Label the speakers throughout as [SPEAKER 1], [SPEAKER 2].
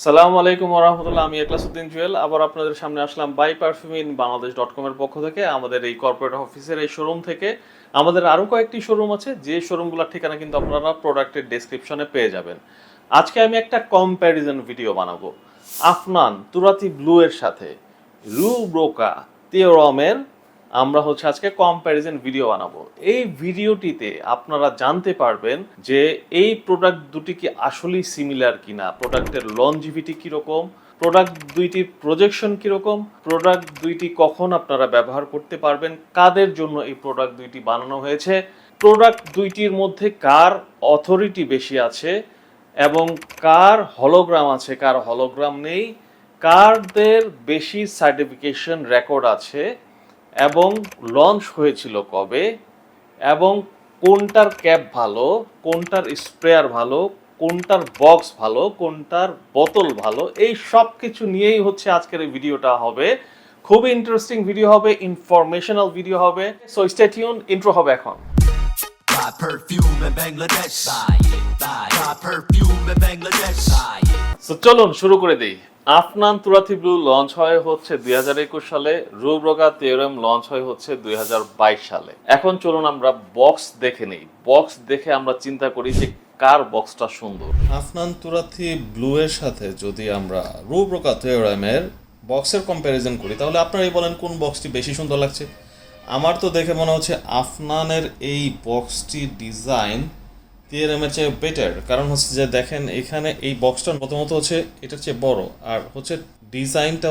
[SPEAKER 1] আসসালামু আলাইকুম ওরহামতুল্লাহ। আমি একলাসউদ্দিন জুয়েল আবার আপনাদের সামনে আসলাম বাই পারফিউম ইন বাংলাদেশ.com এর পক্ষ থেকে, আমাদের এই কর্পোরেট অফিসের এই শোরুম থেকে। আমাদের আরও কয়েকটি শোরুম আছে, যে শোরুমগুলোর ঠিকানা কিন্তু আপনারা প্রোডাক্টের ডেসক্রিপশনে পেয়ে যাবেন। আজকে আমি একটা কম্প্যারিজন ভিডিও বানাবো আফনান তুরাতি ব্লু এর সাথে রু ব্রোকা তিওরমের। আমরা আজকে কম্প্যারিজন ভিডিও বানাবো। এই ভিডিওটিতে আপনারা জানতে পারবেন যে এই প্রোডাক্ট দুটি কি আসলেই সিমিলার কিনা, প্রোডাক্টের লনজিভিটি কিরকম, প্রোডাক্ট দুইটির প্রজেকশন কিরকম, প্রোডাক্ট দুইটি কখন আপনারা ব্যবহার করতে পারবেন, কাদের জন্য এই প্রোডাক্ট দুইটি বানানো হয়েছে, প্রোডাক্ট দুইটির মধ্যে কার অথরিটি বেশি আছে এবং কার হলোগ্রাম আছে কার হলোগ্রাম নেই, কারদের বেশি সার্টিফিকেশন রেকর্ড আছে এবং লঞ্চ হয়েছিল কবে, এবং কোনটার ক্যাপ ভালো, কোনটার স্প্রেয়ার ভালো, কোনটার বক্স ভালো, কোনটার বোতল ভালো, এই সব কিছু নিয়েই আজকের এই ভিডিওটা হবে। খুবই ইন্টারেস্টিং ভিডিও হবে, ইনফরমেশনাল ভিডিও হবে। সো স্টে টিউন, ইন্ট্রো হবে এখন।
[SPEAKER 2] Buy perfume in Bangladesh. Buy it, buy it. Buy perfume in Bangladesh. Buy it.
[SPEAKER 1] So চলুন শুরু করে দেই। আফনান তুরাতি ব্লু লঞ্চ হয় 2021 সালে, রু ব্রোকা তিওরেম লঞ্চ হয় 2022 সালে। এখন চলুন আমরা বক্স দেখে নেই। বক্স দেখে আমরা চিন্তা করি যে কার বক্সটা সুন্দর। আফনান তুরাতি ব্লু এর সাথে যদি আমরা রু ব্রোকা তিওরেমের বক্সের কম্প্যারিজন করি, তাহলে আপনারাই বলেন কোন বক্সটি বেশি সুন্দর লাগছে। আমার তো দেখে মনে হচ্ছে আফনানের এই বক্সটি ডিজাইন তিওরেমের চেয়ে বেটার। কারণ যে দেখেন এখানে এই বক্সটা প্রথমত এটার চেয়ে বড়, আর ডিজাইনটা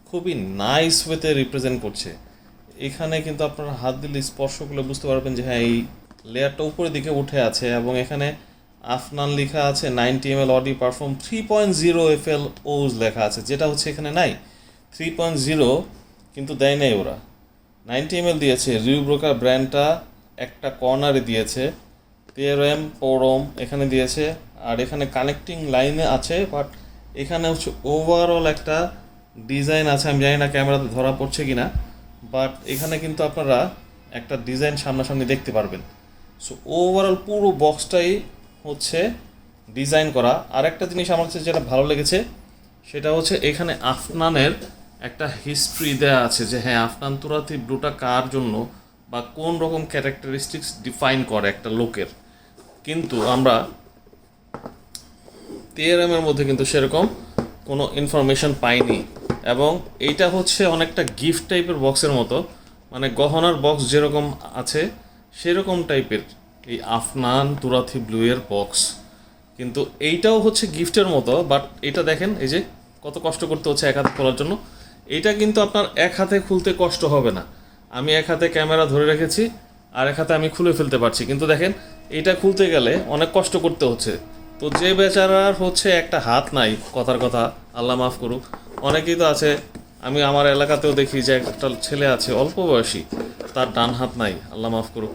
[SPEAKER 1] খুবই নাইস ওয়েতে রিপ্রেজেন্ট করছে। এখানে কিন্তু আপনারা হাত দিলে স্পর্শ করলে বুঝতে পারবেন যে হ্যাঁ, এই লেয়ারটা উপরের দিকে উঠে আছে এবং এখানে আফনান লেখা আছে 90 ml অডি পারফিউম 3.0 FL ওজ লেখা আছে, যেটা এখানে নাই। 3.0 কিন্তু দেয় নাই ওরা, 90 ml দিয়েছে। রিউ ব্রোকার ব্র্যান্ডটা একটা কর্নারে দিয়েছে, তিওরেম পৌরম এখানে দিয়েছে, আর এখানে কানেক্টিং লাইনে আছে। বাট এখানে ওভারঅল একটা ডিজাইন আছে, আমি জানি না ক্যামেরাতে ধরা পড়ছে কিনা, বাট এখানে কিন্তু আপনারা একটা ডিজাইন সামনাসামনি দেখতে পারবেন। সো ওভারঅল পুরো বক্সটাই ডিজাইন করা। আর একটা জিনিস আমার কাছে যেটা ভালো লেগেছে সেটা এখানে আফনানের একটা হিস্ট্রি দেয়া আছে যে হ্যাঁ, আফনান তুরাতি ব্লুটা কার জন্য বা কোন রকম ক্যারেক্টারিস্টিক্স ডিফাইন করে একটা লোকের। কিন্তু আমরা তিওরেমের মধ্যে কিন্তু সেরকম কোনো ইনফরমেশন পাইনি, এবং এইটা অনেকটা গিফট টাইপের বক্সের মতো, মানে গহনার বক্স যেরকম আছে সেরকম টাইপের এই আফনান তুরাতি ব্লু এর বক্স। কিন্তু এইটাও গিফটের মতো, বাট এটা দেখেন এই যে কত কষ্ট করতে হচ্ছে এক হাতে খোলার জন্য। এইটা কিন্তু আপনার এক হাতে খুলতে কষ্ট হবে না। আমি এক হাতে ক্যামেরা ধরে রেখেছি আর এক হাতে আমি খুলে ফেলতে পারছি, কিন্তু দেখেন এটা খুলতে গেলে অনেক কষ্ট করতে হচ্ছে। তো যে বেচারার একটা হাত নাই, কথার কথা আল্লাহ মাফ করুক, অনেকেই তো আছে, আমি আমার এলাকাতেও দেখি যে একটা ছেলে আছে অল্প বয়সী, তার ডান হাত নাই, আল্লাহ মাফ করুক।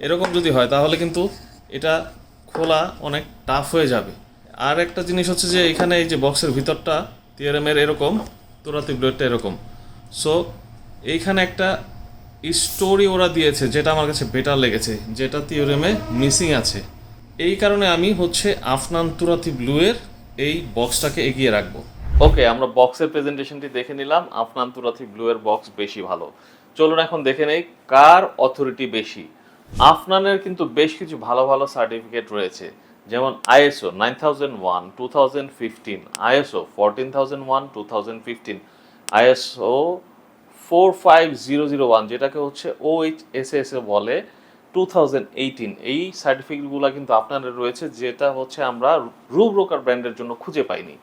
[SPEAKER 1] এরকম যদি হয় তাহলে কিন্তু এটা খোলা অনেক টাফ হয়ে যাবে। আর একটা জিনিস যে এখানে এই যে বক্সের ভিতরটা তিওরেমের এরকম, তুরাতি ব্লুটা এরকম। সো এইখানে একটা স্টোরি ওরা দিয়েছে যেটা আমার কাছে বেটার লেগেছে, যেটা তিওরেমে মিসিং আছে। এই কারণে আমি আফনান তুরাতি ব্লু এর এই বক্সটাকে এগিয়ে রাখবো। ওকে, আমরা বক্সের প্রেজেন্টেশনটি দেখে নিলাম। আফনান তুরাতি ব্লু এর বক্স বেশি ভালো। চলুন এখন দেখে নেই কার অথরিটি বেশি। আফনানের কিন্তু বেশ কিছু ভালো ভালো সার্টিফিকেট রয়েছে, যেমন আইএসও 9001 2015, আইএসও 14001 2015, আইএসও 45001 যেটাকে OHSAS বলে 2018। এই সার্টিফিকেটগুলো কিন্তু আপনাদের রয়েছে, যেটা আমরা রু ব্রোকার ব্র্যান্ডের জন্য খুঁজে পাইনি।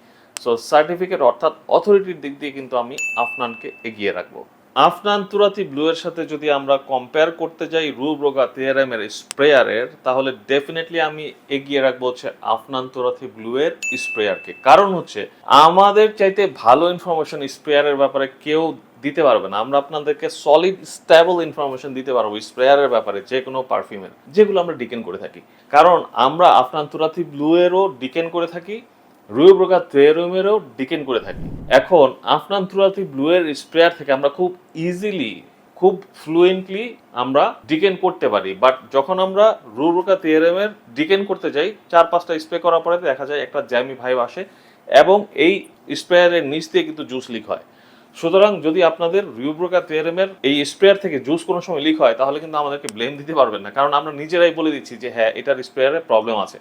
[SPEAKER 1] সো সার্টিফিকেট অর্থাৎ অথরিটির দিক দিয়ে কিন্তু আমি আফনানকে এগিয়ে রাখবো। আফনান তুরাতি ব্লু এর সাথে যদি আমরা কম্পেয়ার করতে যাই রু ব্রোকা তিওরেমের স্প্রেয়ারের, তাহলে ডেফিনেটলি আমি এগিয়ে রাখবো আফনান তুরাতি ব্লু এর স্প্রেয়ারকে। কারণ আমাদের চাইতে ভালো ইনফরমেশন স্প্রেয়ারের ব্যাপারে কেউ দিতে পারবে না। আমরা আপনাদেরকে সলিড স্টেবল ইনফরমেশন দিতে পারবো স্প্রেয়ারের ব্যাপারে, যে কোনো পারফিউমের, যেগুলো আমরা ডিকেন করে থাকি। কারণ আমরা আফনান তুরাতি ব্লু এরও ডিকেন করে থাকি, রু ব্রোকা তিওরেমেরও ডিকেন করে থাকি। এখন আফনান তুরাতি ব্লু এর স্প্রেয়ার থেকে আমরা খুব ইজিলি, খুব ফ্লুয়েন্টলি আমরা ডিকেন করতে পারি। বাট যখন আমরা রু ব্রোকা তিওরেমের ডিকেন করতে যাই, 4-5টা স্প্রে করার পরে দেখা যায় একটা জ্যামি ভাইব আসে এবং এই স্প্রেয়ারের নিচ দিয়ে কিন্তু জুস লিক হয়। সুতরাং যদি আপনাদের রিউব্রোকা থিওরেমের এই স্প্রেয়ার থেকে জুস কোনো সময় লিক হয় তাহলে কিন্তু আমাদেরকে ব্লেম দিতে পারবেন না, কারণ আমরা নিজেরাই বলে দিচ্ছি যে হ্যাঁ এটার স্প্রেয়ারে প্রবলেম আছে।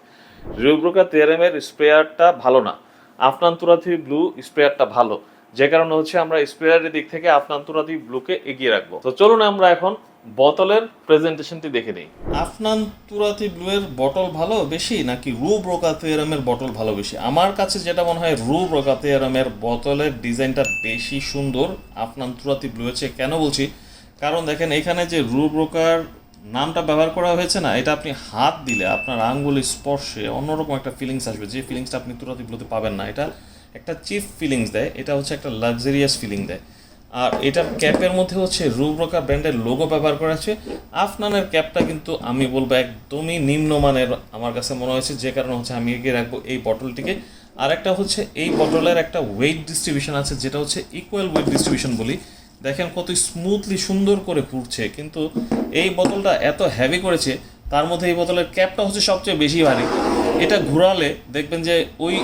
[SPEAKER 1] রিউব্রোকা থিওরেমের স্প্রেয়ারটা ভালো না, আফনান তুরাথি ব্লু স্প্রেয়ারটা ভালো, যে কারণে হচ্ছে আমরা স্প্রেয়ারের দিক থেকে আফনান তুরাথি ব্লুকে এগিয়ে রাখবো। তো চলুন আমরা এখন বোতলের প্রেজেন্টেশনটি দেখে নিই।
[SPEAKER 3] আফনান তুরাতি ব্লু এর বটল ভালো বেশি নাকি রুব্রোকা থিওরেমের বটল ভালো বেশি? আমার কাছে যেটা মনে হয় রুব্রোকা থিওরেমের বোতলের ডিজাইনটা বেশি সুন্দর আফনান তুরাতি ব্লু এর চেয়ে। কেন বলছি? কারণ দেখেন এখানে যে রুব্রোকার নামটা ব্যবহার করা হয়েছে না, এটা আপনি হাত দিলে আপনার আঙ্গুলের স্পর্শে অন্যরকম একটা ফিলিংস আসবে, যে ফিলিংসটা আপনি তুরাতি ব্লুতে পাবেন না। এটা একটা চিপ ফিলিংস দেয়, এটা হচ্ছে একটা লাক্সারিয়াস ফিলিং দেয়। আর এটার ক্যাপের মধ্যে হচ্ছে রুব্রোকা ব্র্যান্ডের লোগো ব্যবহার করা আছে। আফনানের ক্যাপটা কিন্তু আমি বলবো একদমই নিম্নমানের আমার কাছে মনে হয়েছে, যে কারণে হচ্ছে আমি এগিয়ে রাখবো এই বটলটিকে। আর একটা হচ্ছে এই বটলের একটা ওয়েট ডিস্ট্রিবিউশন আছে, যেটা হচ্ছে ইকুয়াল ওয়েট ডিস্ট্রিবিউশন বলি। দেখেন কত স্মুথলি সুন্দর করে পুড়ছে, কিন্তু এই বোতলটা এত হেভি করেছে, তার মধ্যে এই বোতলের ক্যাপটা হচ্ছে সবচেয়ে বেশি ভারী। এটা ঘোরালে দেখবেন যে ওই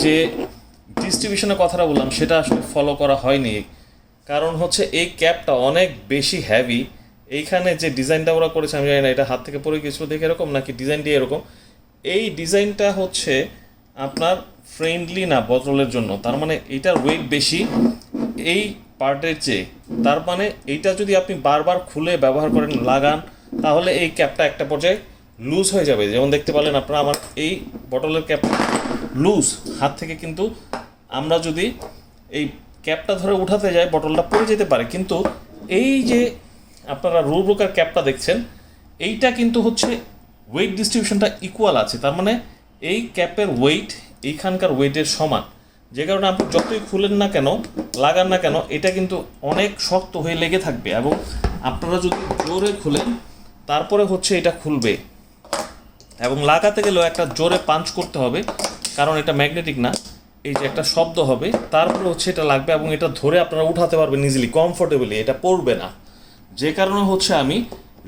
[SPEAKER 3] যে ডিস্ট্রিবিউশনের কথাটা বললাম সেটা আসলে ফলো করা হয়নি, কারণ হচ্ছে এই ক্যাপটা অনেক বেশি হেভি। এইখানে যে ডিজাইনটা ওরা করেছে আমি জানি না এটা হাত থেকে পড়ে গেছিলো দেখে এরকম নাকি ডিজাইনটি এরকম। এই ডিজাইনটা হচ্ছে আপনার ফ্রেন্ডলি না বোতলের জন্য, তার মানে এইটার ওয়েট বেশি এই পার্টের চেয়ে। তার মানে এইটা যদি আপনি বারবার খুলে ব্যবহার করেন, লাগান, তাহলে এই ক্যাপটা একটা পর্যায়ে লুজ হয়ে যাবে। যেমন দেখতে পারলেন আপনারা আমার এই বটলের ক্যাপ লুজ হাত থেকে, কিন্তু আমরা যদি এই ক্যাপটা ধরে উঠাতে যাই বটলটা পড়ে যেতে পারে। কিন্তু এই যে আপনারা রুব্রোকার ক্যাপটা দেখছেন, এইটা কিন্তু হচ্ছে ওয়েট ডিস্ট্রিবিউশনটা ইকুয়াল আছে, তার মানে এই ক্যাপের ওয়েট এইখানকার ওয়েটের সমান, যে কারণে আপনি যতই খুলেন না কেন, লাগান না কেন, এটা কিন্তু অনেক শক্ত হয়ে লেগে থাকবে। এবং আপনারা যদি জোরে খুলেন তারপরে হচ্ছে এটা খুলবে, এবং লাগাতে গেলেও একটা জোরে পাঞ্চ করতে হবে, কারণ এটা ম্যাগনেটিক না। এই যে একটা শব্দ হবে, তারপরে হচ্ছে এটা লাগবে, এবং এটা ধরে আপনারা উঠাতে পারবেন ইজিলি, কমফোর্টেবলি, এটা পড়বে না। যে কারণে হচ্ছে আমি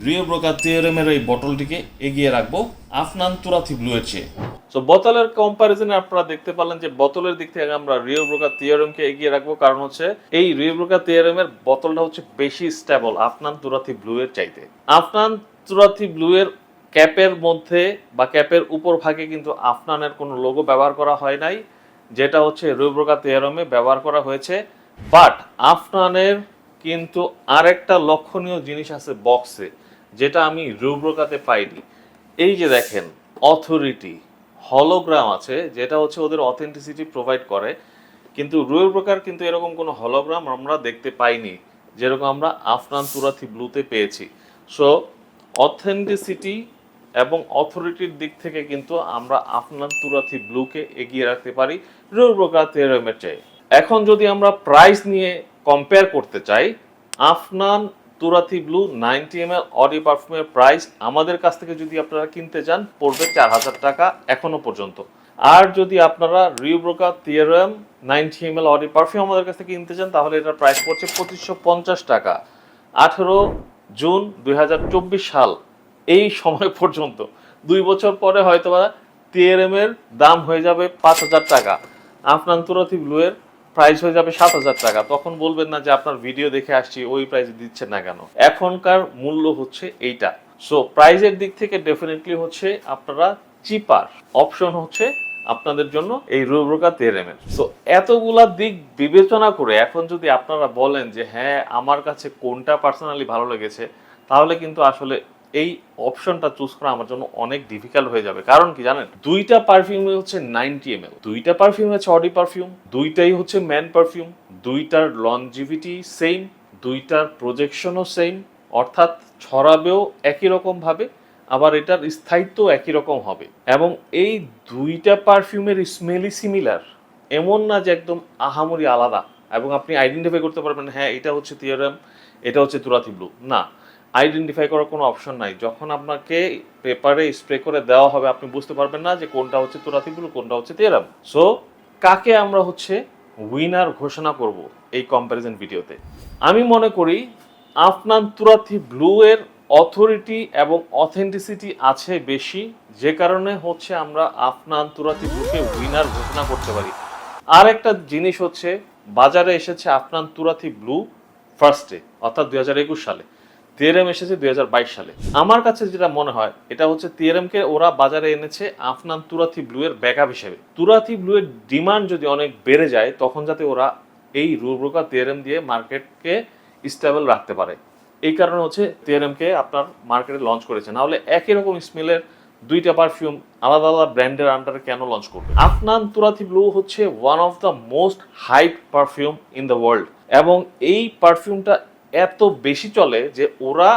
[SPEAKER 3] রিউব্রোকা থিওরেমের এই বটলটিকে এগিয়ে রাখবো আফনান তুরাথি ব্লু এর চেয়ে।
[SPEAKER 1] তো বোতলের কম্পারিজনে আপনারা দেখতে পারলেন যে বোতলের দিক থেকে আমরা রিউব্রোকা থিওরেমকে এগিয়ে রাখবো, কারণ হচ্ছে এই রিউব্রোকা থিওরেমের বোতলটা হচ্ছে বেশি স্টেবল আফনান তুরাথি ব্লু এর চাইতে। আফনান তুরাথি ব্লু এর ক্যাপের মধ্যে বা ক্যাপের উপর ভাগে কিন্তু আফনানের কোনো লোগো ব্যবহার করা হয় নাই, যেটা হচ্ছে রিউব্রোকা থিওরেমে ব্যবহার করা হয়েছে। বাট আফনানের কিন্তু আরেকটা লক্ষণীয় জিনিস আছে বক্সে, যেটা আমি রিউব্রোকাতে পাইনি। এই যে দেখেন অথরিটি হলোগ্রাম আছে, যেটা হচ্ছে ওদের অথেন্টিসিটি প্রোভাইড করে, কিন্তু রিউব্রোকার কিন্তু এরকম কোনো হলোগ্রাম আমরা দেখতে পাইনি যেরকম আমরা আফনান তুরাথি ব্লুতে পেয়েছি। সো অথেন্টিসিটি এবং অথরিটির দিক থেকে কিন্তু আমরা আফনান তুরাথি ব্লুকে এগিয়ে রাখতে পারি রিউব্রোকা থিওরেমের চেয়ে। এখন যদি আমরা প্রাইস নিয়ে কম্পেয়ার করতে চাই, Afnan Turathi blue 90 ml Audi পারফিউমের প্রাইস আমাদের কাছ থেকে যদি আপনারা কিনতে চান পড়বে 4000 টাকা এখনো পর্যন্ত। আর যদি আপনারা রিউব্রোকা থিওরেম 90 ml অডি পারফিউম আমাদের কাছ থেকে কিনতে চান তাহলে এটার প্রাইস পড়ছে 2550 টাকা। 18 জুন 2024 সাল এই সময় পর্যন্ত 2 বছর পরে হয়তোবা থিওরেমের দাম হয়ে যাবে 5000 টাকা, আফনান তুরাথি ব্লু এর প্রাইস হয়ে যাবে 7000 টাকা। তখন বলবেন না যে আপনার ভিডিও দেখে আসছি ওই প্রাইসে দিচ্ছেন না কেন। এখনকার মূল্য হচ্ছে এইটা। সো প্রাইসের দিক থেকে ডেফিনেটলি হচ্ছে আপনারা চিপার অপশন হচ্ছে আপনাদের জন্য এই রিউব্রোকা থিওরেমের। সো এতগুলা দিক বিবেচনা করে এখন যদি আপনারা বলেন যে হ্যাঁ আমার কাছে কোনটা পার্সোনালি ভালো লেগেছে, তাহলে কিন্তু আসলে এই অপশনটা চুজ করা আমার জন্য অনেক ডিফিকাল্ট হয়ে যাবে। কারণ কি জানেন, দুইটা পারফিউম হচ্ছে 90 ml, দুইটা পারফিউম হচ্ছে অডি পারফিউম, দুইটাই হচ্ছে ম্যান পারফিউম, দুইটার লনজিভিটি সেম, দুইটার প্রজেকশনও সেম, অর্থাৎ ছড়াবেও একই রকম ভাবে, আবার এটার স্থায়িত্ব একই রকম হবে। এবং এই দুইটা পারফিউমের স্মেলই সিমিলার, এমন না যে একদম আহামরি আলাদা, এবং আপনি আইডেন্টিফাই করতে পারবেন হ্যাঁ এটা হচ্ছে থিওরেম, এটা হচ্ছে তুরাথি ব্লু। না, আইডেন্টিফাই করার কোনো অপশন নাই। যখন আপনাকে পেপারে স্প্রে করে দেওয়া হবে আপনি বুঝতে পারবেন না যে কোনটা হচ্ছে তুরাথি ব্লু কোনটা হচ্ছে থিওরেম। সো কাকে আমরা হচ্ছে উইনার ঘোষণা করব এই কম্প্যারিজন ভিডিওতে? আমি মনে করি আফনান তুরাথি ব্লু এর অথরিটি এবং অথেন্টিসিটি আছে বেশি, যে কারণে হচ্ছে আমরা আফনান তুরাথি ব্লুকে উইনার ঘোষণা করতে পারি। আর একটা জিনিস হচ্ছে বাজারে এসেছে আফনান তুরাথি ব্লু ফার্স্টে, অর্থাৎ 2021 সালে। টিআরএম এসেছে 2022 সালে। আমার কাছে যেটা মনে হয় এটা হচ্ছে টিআরএমকে ওরা বাজারে এনেছে আফনান তুরাথি ব্লু এর ব্যাকআপ হিসেবে। তুরাথি ব্লু এর ডিমান্ড যদি অনেক বেড়ে যায় তখন যাতে ওরা এই রুব্রোকা টিআরএম দিয়ে মার্কেটকে স্টেবল রাখতে পারে, এই কারণে হচ্ছে টিআরএমকে আপনার মার্কেটে লঞ্চ করেছে। নাহলে একই রকম স্মেলের দুইটা পারফিউম আলাদা আলাদা ব্র্যান্ডের আন্ডারে কেন লঞ্চ করবে? আফনান তুরাথি ব্লু হচ্ছে one of the most hype perfume in the world, এবং এই পারফিউমটা এত বেশি চলে যে ওরা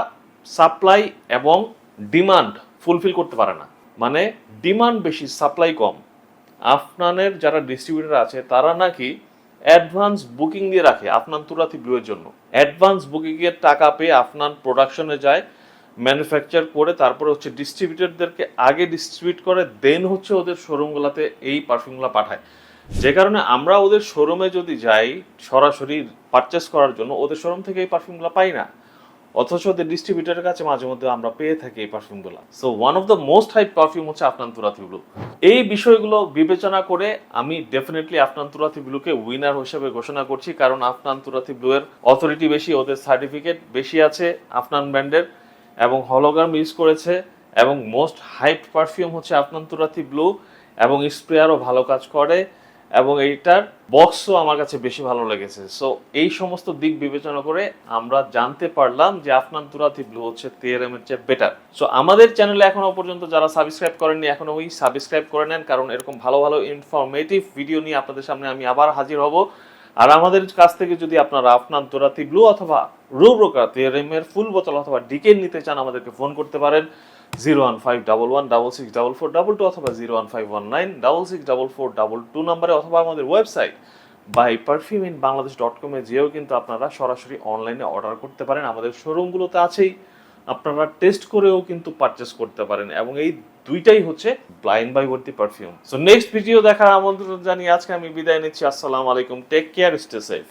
[SPEAKER 1] সাপ্লাই এবং ডিমান্ড ফুলফিল করতে পারে না। মানে ডিমান্ড বেশি, সাপ্লাই কম। আফনানের যারা ডিস্ট্রিবিউটর আছে তারা নাকি অ্যাডভান্স বুকিং দিয়ে রাখে আফনান তুরাথি ব্লু এর জন্য। অ্যাডভান্স বুকিং এর টাকা পেয়ে আফনান প্রোডাকশনে যায়, ম্যানুফ্যাকচার করে, তারপরে হচ্ছে ডিস্ট্রিবিউটরদেরকে আগে ডিস্ট্রিবিউট করে, দেন হচ্ছে ওদের শোরুমগুলোতে এই পারফিউমগুলো পাঠায়। যে কারণে আমরা ওদের শোরুমে যদি যাই সরাসরি পারচেস করার জন্য, ওদের শোরুম থেকে এই পারফিউমগুলো পাই না, অথচ ওদের ডিস্ট্রিবিউটরের কাছে মাঝে মধ্যে আমরা পেয়ে থাকি এই পারফিউমগুলো। So one of the most hype perfume হচ্ছে আফনান তুরাথি ব্লু। এই বিষয়গুলো বিবেচনা করে আমি ডেফিনেটলি আফনান তুরাথি ব্লুকে উইনার হিসেবে ঘোষণা করছি, কারণ আফনান তুরাথি ব্লু এর অথরিটি বেশি, ওদের সার্টিফিকেট বেশি আছে আফনান ব্র্যান্ডের, এবং হলোগ্রাম ইউজ করেছে, এবং মোস্ট হাইপ পারফিউম হচ্ছে আফনান তুরাথি ব্লু, এবং স্প্রেয়ারও ভালো কাজ করে, এবং এইটার বক্সও আমার কাছে বেশি ভালো লেগেছে। সো এই সমস্ত দিক বিবেচনা করে আমরা জানতে পারলাম যে আফনান তুরাথি ব্লু হচ্ছে টিআরএম এর চেয়ে বেটার। সো আমাদের চ্যানেলে এখনো পর্যন্ত যারা সাবস্ক্রাইব করেননি এখনো ওই সাবস্ক্রাইব করে নেন, কারণ এরকম ভালো ভালো ইনফরমেটিভ ভিডিও নিয়ে আপনাদের সামনে আমি আবার হাজির হব। আর আমাদের কাছ থেকে যদি আপনারা আফনান তুরাথি ব্লু অথবা রুব্রোকা টিআরএম এর ফুল বোতল অথবা ডিকেন নিতে চান, আমাদেরকে ফোন করতে পারেন 01511664422 অথবা 01519664422 নাম্বারে, অথবা আমাদের ওয়েবসাইট buyperfumeinbangladesh.com যেও কিন্তু আপনারা সরাসরি অনলাইনে অর্ডার করতে পারেন। আমাদের শোরুমগুলোতে আছেই, আপনারা টেস্ট করেও কিন্তু পারচেস করতে পারেন, এবং এই দুইটাই হচ্ছে ব্লাইন্ড বাই ভর্তি পারফিউম। সো নেক্সট ভিডিও দেখার আমন্ত্রণ জানিয়ে আজকে আমি বিদায় নিচ্ছি। আসসালামু আলাইকুম, টেক কেয়ার, স্টে সেফ।